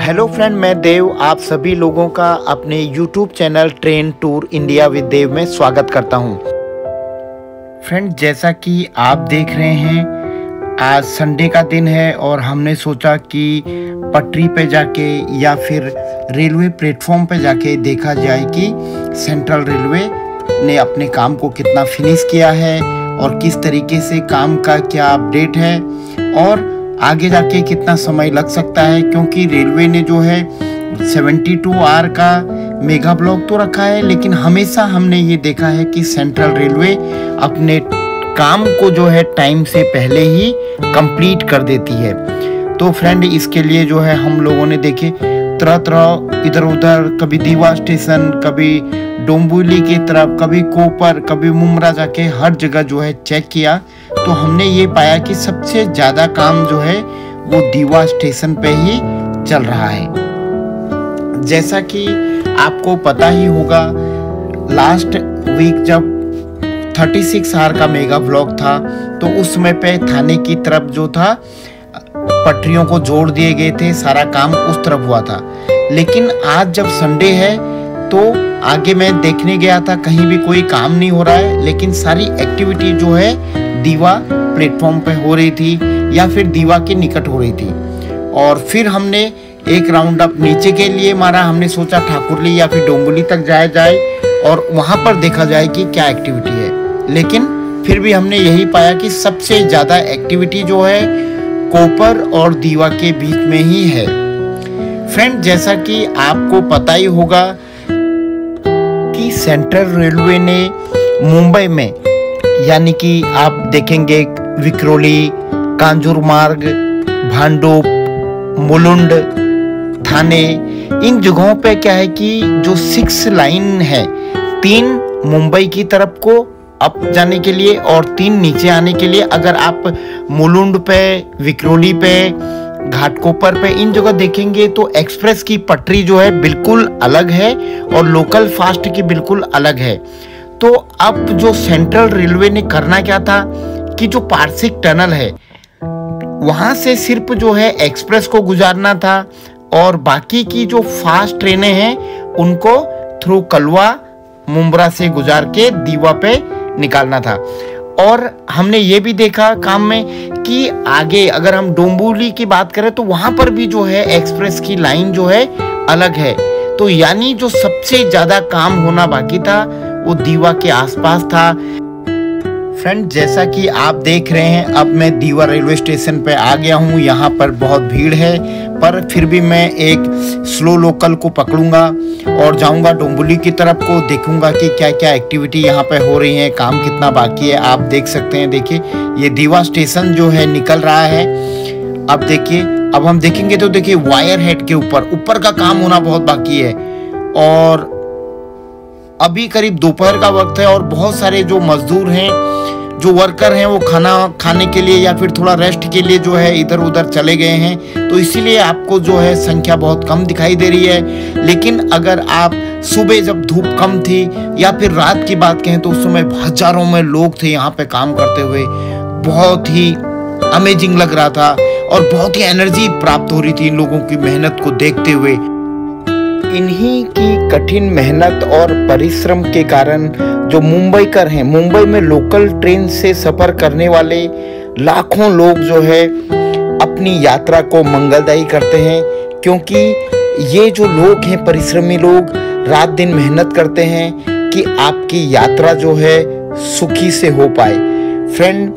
Hello friend, मैं देव आप सभी लोगों का अपने YouTube channel train tour India with Dev में स्वागत करता हूं। फ्रेंड, जैसा कि आप देख रहे हैं, आज संडे का दिन है और हमने सोचा कि पटरी पे जाके या फिर रेलवे प्लेटफॉर्म पे जाके देखा जाए कि सेंट्रल रेलवे ने अपने काम को कितना फिनिश किया है और किस तरीके से काम का क्या अपडेट है और आगे जाके कितना समय लग सकता है, क्योंकि रेलवे ने जो है 72 आवर का मेगा ब्लॉक तो रखा है, लेकिन हमेशा हमने ये देखा है कि सेंट्रल रेलवे अपने काम को जो है टाइम से पहले ही कंप्लीट कर देती है। तो फ्रेंड, इसके लिए जो है हम लोगों ने देखे तरह तरह इधर उधर, कभी दीवा स्टेशन, कभी डोंबिवली की तरफ, कभी कोपर, कभी मुमरा, जाके हर जगह जो है चेक किया तो हमने ये पाया कि सबसे ज़्यादा काम जो है वो दीवा स्टेशन पे ही चल रहा है। जैसा कि आपको पता ही होगा, लास्ट वीक जब 36 आवर का मेगा ब्लॉक था तो उस समय पे थाने की तरफ जो था पटरियों को जोड़ दिए गए थे, सारा काम उस तरफ हुआ था। लेकिन आज जब संडे है तो आगे मैं देखने गया था, कहीं भी कोई काम नहीं हो रहा है, लेकिन सारी एक्टिविटी जो है दीवा प्लेटफॉर्म पे हो रही थी या फिर दीवा के निकट हो रही थी। और फिर हमने एक राउंड अप नीचे के लिए मारा। हमने सोचा ठाकुरली या फिर डोंबिवली तक जाया जाए और वहाँ पर देखा जाए कि क्या एक्टिविटी है, लेकिन फिर भी हमने यही पाया कि सबसे ज़्यादा एक्टिविटी जो है कोपर और दीवा के बीच में ही है। फ्रेंड, जैसा कि आपको पता ही होगा कि सेंट्रल रेलवे ने मुंबई में, यानी कि आप देखेंगे विक्रोली, कांजूरमार्ग, भांडुप, मुलुंड, थाने, इन जगहों पे क्या है कि जो 6 लाइन है, 3 मुंबई की तरफ को अप जाने के लिए और 3 नीचे आने के लिए। अगर आप मुलुंड पे, विक्रोली पे, घाटकोपर पे, इन जगह देखेंगे तो एक्सप्रेस की पटरी जो है बिल्कुल अलग है और लोकल फास्ट की बिल्कुल अलग है। तो अब जो सेंट्रल रेलवे ने करना क्या था कि जो पारसिक टनल है वहां से सिर्फ जो है एक्सप्रेस को गुजारना था और बाकी की जो फास्ट ट्रेनें हैं उनको थ्रू कलवा, मुमरा से गुजार के दीवा पे निकालना था। और हमने ये भी देखा काम में कि आगे अगर हम डोंबिवली की बात करें तो वहां पर भी जो है एक्सप्रेस की लाइन जो है अलग है। तो यानी जो सबसे ज्यादा काम होना बाकी था वो दीवा के आसपास था। फ्रेंड, जैसा कि आप देख रहे हैं, अब मैं दीवा रेलवे स्टेशन पे आ गया हूँ। यहाँ पर बहुत भीड़ है, पर फिर भी मैं एक स्लो लोकल को पकड़ूंगा और जाऊंगा डोंबिवली की तरफ को, देखूंगा कि क्या क्या एक्टिविटी यहाँ पे हो रही है, काम कितना बाकी है। आप देख सकते हैं, देखिए ये दीवा स्टेशन जो है निकल रहा है। अब देखिए, अब हम देखेंगे तो देखिए वायर हेड के ऊपर का काम होना बहुत बाकी है और अभी करीब दोपहर का वक्त है और बहुत सारे जो मजदूर हैं, जो वर्कर हैं, वो खाना खाने के लिए या फिर थोड़ा रेस्ट के लिए जो है इधर उधर चले गए हैं। तो इसीलिए आपको जो है संख्या बहुत कम दिखाई दे रही है। लेकिन अगर आप सुबह जब धूप कम थी या फिर रात की बात कहें तो उस समय हजारों में लोग थे यहाँ पे काम करते हुए। बहुत ही अमेजिंग लग रहा था और बहुत ही एनर्जी प्राप्त हो रही थी इन लोगों की मेहनत को देखते हुए। इन्हीं की कठिन मेहनत और परिश्रम के कारण जो मुंबईकर हैं, मुंबई में लोकल ट्रेन से सफर करने वाले लाखों लोग जो है अपनी यात्रा को मंगलदायी करते हैं, क्योंकि ये जो लोग हैं, परिश्रमी लोग, रात दिन मेहनत करते हैं कि आपकी यात्रा जो है सुखी से हो पाए। फ्रेंड,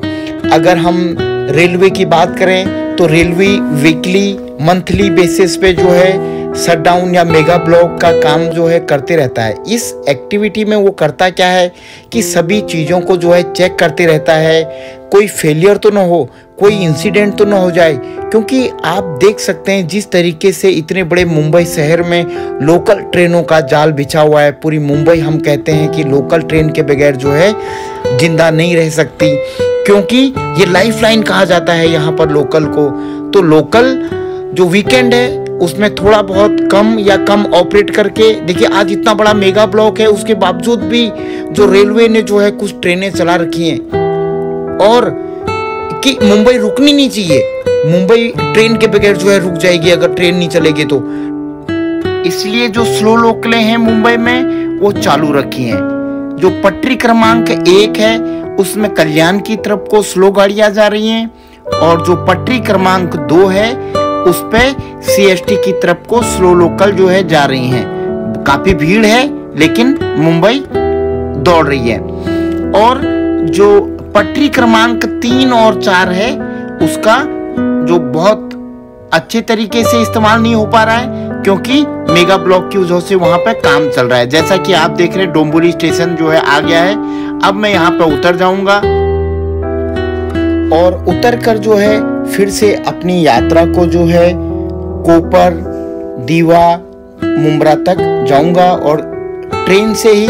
अगर हम रेलवे की बात करें तो रेलवे वीकली, मंथली बेसिस पे जो है शटडाउन या मेगा ब्लॉक का काम जो है करते रहता है। इस एक्टिविटी में वो करता क्या है कि सभी चीज़ों को जो है चेक करते रहता है, कोई फेलियर तो ना हो, कोई इंसिडेंट तो ना हो जाए। क्योंकि आप देख सकते हैं जिस तरीके से इतने बड़े मुंबई शहर में लोकल ट्रेनों का जाल बिछा हुआ है। पूरी मुंबई, हम कहते हैं कि लोकल ट्रेन के बगैर जो है जिंदा नहीं रह सकती, क्योंकि ये लाइफ लाइन कहा जाता है यहाँ पर लोकल को। तो लोकल जो वीकेंड है उसमें थोड़ा बहुत कम ऑपरेट करके, देखिए आज इतना बड़ा मेगा ब्लॉक है, उसके बावजूद भी जो रेलवे ने जो है कुछ ट्रेनें चला रखी हैं और कि मुंबई रुकनी नहीं चाहिए। मुंबई ट्रेन के बगैर जो है रुक जाएगी अगर ट्रेन नहीं चलेगी तो। इसलिए जो स्लो लोकलें हैं मुंबई में वो चालू रखी हैं। जो पटरी क्रमांक 1 है उसमें कल्याण की तरफ को स्लो गाड़ियां जा रही हैं, और जो पटरी क्रमांक 2 है उस पे CST की तरफ को स्लो लोकल जो है जा रही हैं। काफी भीड़ है लेकिन मुंबई दौड़ रही है। और जो पटरी क्रमांक 3 और 4 है उसका जो बहुत अच्छे तरीके से इस्तेमाल नहीं हो पा रहा है क्योंकि मेगा ब्लॉक की वजह से वहां पे काम चल रहा है। जैसा कि आप देख रहे हैं डोंबिवली स्टेशन जो है आ गया है। अब मैं यहाँ पे उतर जाऊंगा और उतर कर जो है फिर से अपनी यात्रा को जो है कोपर, दीवा, मुंब्रा तक जाऊंगा और ट्रेन से ही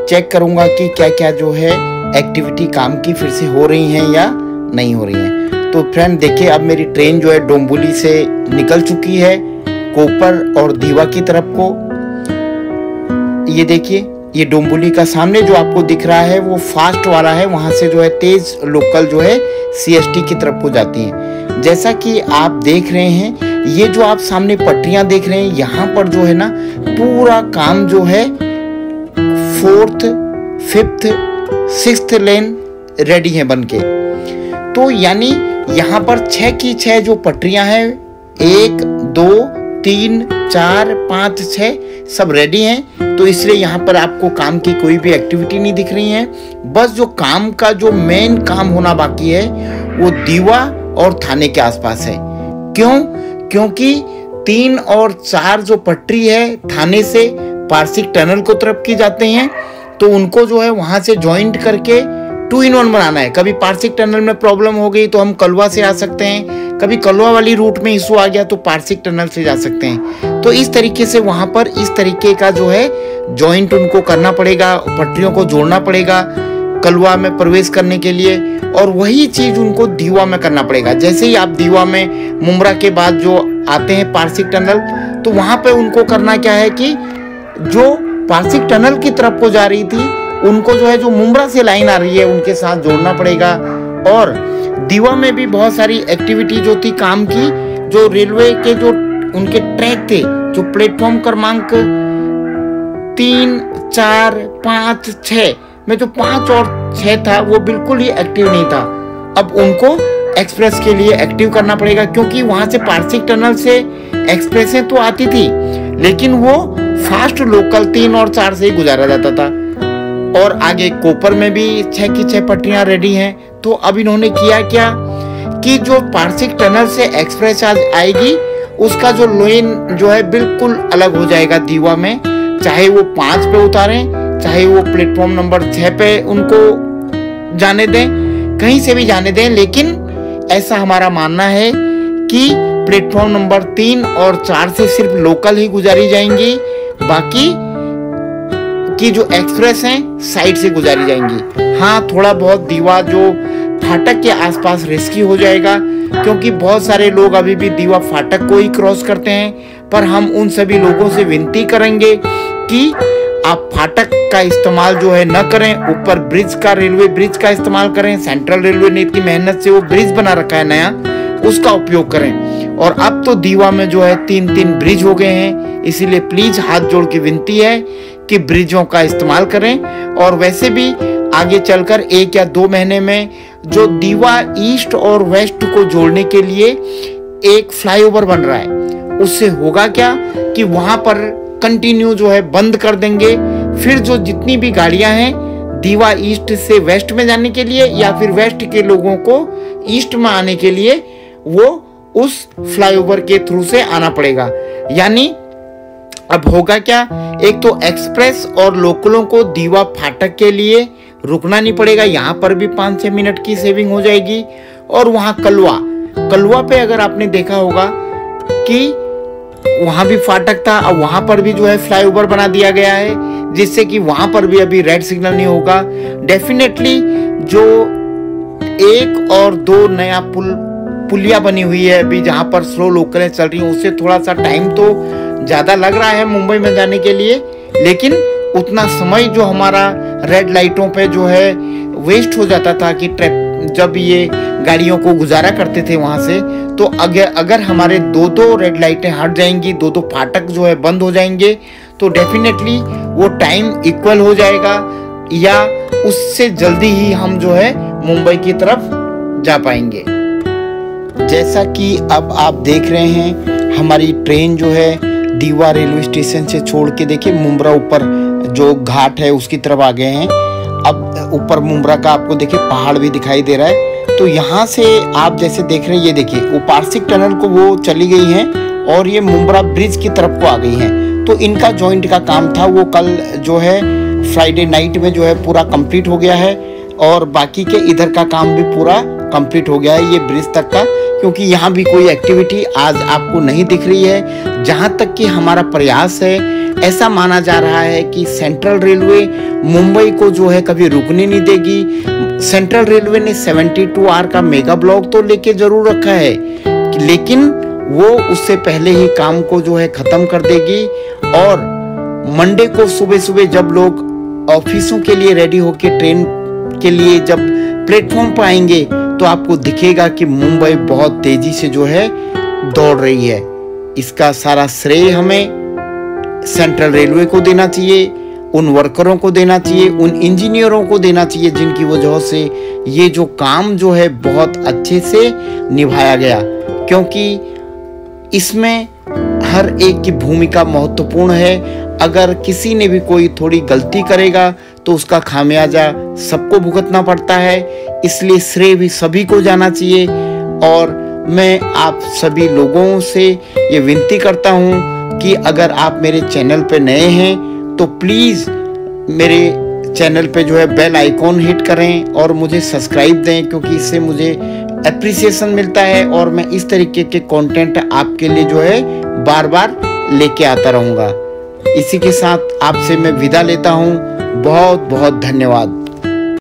चेक करूंगा कि क्या क्या जो है एक्टिविटी काम की फिर से हो रही हैं या नहीं हो रही हैं। तो फ्रेंड देखिए अब मेरी ट्रेन जो है डोंबिवली से निकल चुकी है कोपर और दीवा की तरफ को। ये देखिए ये डोंबिवली का सामने जो आपको दिख रहा है वो फास्ट वाला है, वहां से जो है तेज लोकल जो है CST की तरफ को जाती हैं। जैसा कि आप देख रहे हैं ये जो आप सामने पटरियां देख रहे हैं यहाँ पर जो है ना पूरा काम जो है 4th, 5th, 6th लेन रेडी है बनके। तो यानी यहाँ पर 6 की 6 जो पटरियां हैं 1, 2, 3, 4, 5, 6 सब रेडी हैं। तो इसलिए यहाँ पर आपको काम की कोई भी एक्टिविटी नहीं दिख रही है। बस जो काम का जो मेन काम होना बाकी है वो दीवा और थाने के आसपास है। क्यों? क्योंकि 3 और 4 जो पटरी है थाने से पारसिक टनल को तरफ की जाते हैं, तो उनको जो है वहां से ज्वाइंट करके 2-in-1 बनाना है। कभी पारसिक टनल में प्रॉब्लम हो गई तो हम कलवा से आ सकते हैं, कभी कलवा वाली रूट में इशू आ गया तो पारसिक टनल से जा सकते हैं। तो इस तरीके से वहां पर इस तरीके का जो है ज्वाइंट उनको करना पड़ेगा, पटरियों को जोड़ना पड़ेगा कलवा में प्रवेश करने के लिए, और वही चीज उनको दीवा में करना पड़ेगा। जैसे ही आप दीवा में मुंब्रा के बाद जो आते हैं पारसिक टनल, तो वहां पे उनको करना क्या है कि जो पारसिक टनल की तरफ को जा रही थी उनको जो है जो मुंब्रा से लाइन आ रही है उनके साथ जोड़ना पड़ेगा। और दीवा में भी बहुत सारी एक्टिविटी जो थी काम की, जो रेलवे के जो उनके ट्रैक थे, जो प्लेटफॉर्म क्रमांक 3, 4, 5, 6 में जो 5 और 6 था वो बिल्कुल ही एक्टिव नहीं था। अब उनको एक्सप्रेस के लिए एक्टिव करना पड़ेगा क्योंकि वहां से पारसिक टनल से एक्सप्रेसें तो आती थी लेकिन वो फास्ट लोकल 3 और 4 से ही गुजारा जाता था। और आगे कोपर में भी 6 की 6 पटरियां रेडी हैं। तो अब इन्होंने किया क्या कि जो पारसिक टनल से एक्सप्रेस आज आएगी उसका जो लेन जो है बिल्कुल अलग हो जाएगा दीवा में, चाहे वो 5 पे उतारें चाहे वो प्लेटफॉर्म नंबर 6 पे उनको जाने दें, कहीं से भी जाने दें। लेकिन ऐसा हमारा मानना है कि प्लेटफॉर्म नंबर 3 और 4 से सिर्फ लोकल ही गुजारी जाएंगी, बाकी की जो एक्सप्रेस हैं साइड से गुजारी जाएंगी। हाँ थोड़ा बहुत दीवा जो फाटक के आसपास रिस्की हो जाएगा क्योंकि बहुत सारे लोग अभी भी दीवा फाटक को ही क्रॉस करते हैं, पर हम उन सभी लोगों से विनती करेंगे कि आप फाटक का इस्तेमाल जो है न करें, ऊपर ब्रिज का, रेलवे ब्रिज का इस्तेमाल करें। सेंट्रल रेलवे ने इतनी मेहनत से वो ब्रिज बना रखा है नया, उसका उपयोग करें। और अब तो दीवा में जो है 3-3 ब्रिज हो गए हैं, इसीलिए प्लीज हाथ जोड़ के विनती है कि ब्रिजों का इस्तेमाल करें। और वैसे भी आगे चलकर 1 या 2 महीने में जो दीवा ईस्ट और वेस्ट को जोड़ने के लिए एक फ्लाईओवर बन रहा है, उससे होगा क्या कि वहां पर कंटिन्यू जो है बंद कर देंगे। फिर जो जितनी भी गाड़ियां हैं दीवा ईस्ट से वेस्ट में जाने के लिए या फिर वेस्ट के लोगों को ईस्ट में आने के लिए वो उस फ्लाईओवर के थ्रू से आना पड़ेगा। यानी अब होगा क्या, एक तो एक्सप्रेस और लोकलों को दीवा फाटक के लिए रुकना नहीं पड़ेगा, यहाँ पर भी 5-6 मिनट की सेविंग हो जाएगी। और वहाँ कलवा पे अगर आपने देखा होगा कि वहां भी फाटक था, अब वहां पर भी जो है फ्लाईओवर बना दिया गया है जिससे कि वहां पर भी अभी रेड सिग्नल नहीं होगा। डेफिनेटली जो 1 और 2 नया पुलिया बनी हुई है अभी जहां पर स्लो लोकलें चल रही हैं, उससे थोड़ा सा टाइम तो ज्यादा लग रहा है मुंबई में जाने के लिए, लेकिन उतना समय जो हमारा रेड लाइटों पे जो है वेस्ट हो जाता था कि जब ये गाड़ियों को गुजारा करते थे वहाँ से, तो अगर हमारे दो रेड लाइटें हट जाएंगी, दो फाटक जो है बंद हो जाएंगे, तो डेफिनेटली वो टाइम इक्वल हो जाएगा या उससे जल्दी ही हम जो है मुंबई की तरफ जा पाएंगे। जैसा कि अब आप देख रहे हैं, हमारी ट्रेन जो है दीवा रेलवे स्टेशन से छोड़ के देखिए मुंब्रा ऊपर जो घाट है उसकी तरफ आ गए हैं। अब ऊपर मुंब्रा का आपको देखिए पहाड़ भी दिखाई दे रहा है। तो यहाँ से आप जैसे देख रहे हैं, ये देखिए उपार्सिक टनल को वो चली गई हैं और ये मुंब्रा ब्रिज की तरफ को आ गई हैं। तो इनका जॉइंट का काम था वो कल जो है फ्राइडे नाइट में जो है पूरा कंप्लीट हो गया है और बाकी के इधर का काम भी पूरा कंप्लीट हो गया है ये ब्रिज तक का, क्योंकि यहाँ भी कोई एक्टिविटी आज आपको नहीं दिख रही है। जहाँ तक कि हमारा प्रयास है, ऐसा माना जा रहा है कि सेंट्रल रेलवे मुंबई को जो है कभी रुकने नहीं देगी। सेंट्रल रेलवे ने 72 आवर का मेगा ब्लॉक तो लेके जरूर रखा है, लेकिन वो उससे पहले ही काम को जो है खत्म कर देगी। और मंडे को सुबह सुबह जब लोग ऑफिसों के लिए रेडी होके ट्रेन के लिए जब प्लेटफॉर्म पर आएंगे, तो आपको दिखेगा कि मुंबई बहुत तेजी से जो है दौड़ रही है। इसका सारा श्रेय हमें सेंट्रल रेलवे को देना चाहिए, उन वर्करों को देना चाहिए, उन इंजीनियरों को देना चाहिए जिनकी वजह से ये जो काम जो है बहुत अच्छे से निभाया गया, क्योंकि इसमें हर एक की भूमिका महत्वपूर्ण है। अगर किसी ने भी कोई थोड़ी गलती करेगा तो उसका खामियाजा सबको भुगतना पड़ता है, इसलिए श्रेय भी सभी को जाना चाहिए। और मैं आप सभी लोगों से ये विनती करता हूँ कि अगर आप मेरे चैनल पे नए हैं तो प्लीज़ मेरे चैनल पे जो है बेल आइकॉन हिट करें और मुझे सब्सक्राइब दें, क्योंकि इससे मुझे एप्रिसिएशन मिलता है और मैं इस तरीके के कंटेंट आपके लिए जो है बार बार लेके आता रहूँगा। इसी के साथ आपसे मैं विदा लेता हूँ। बहुत बहुत धन्यवाद।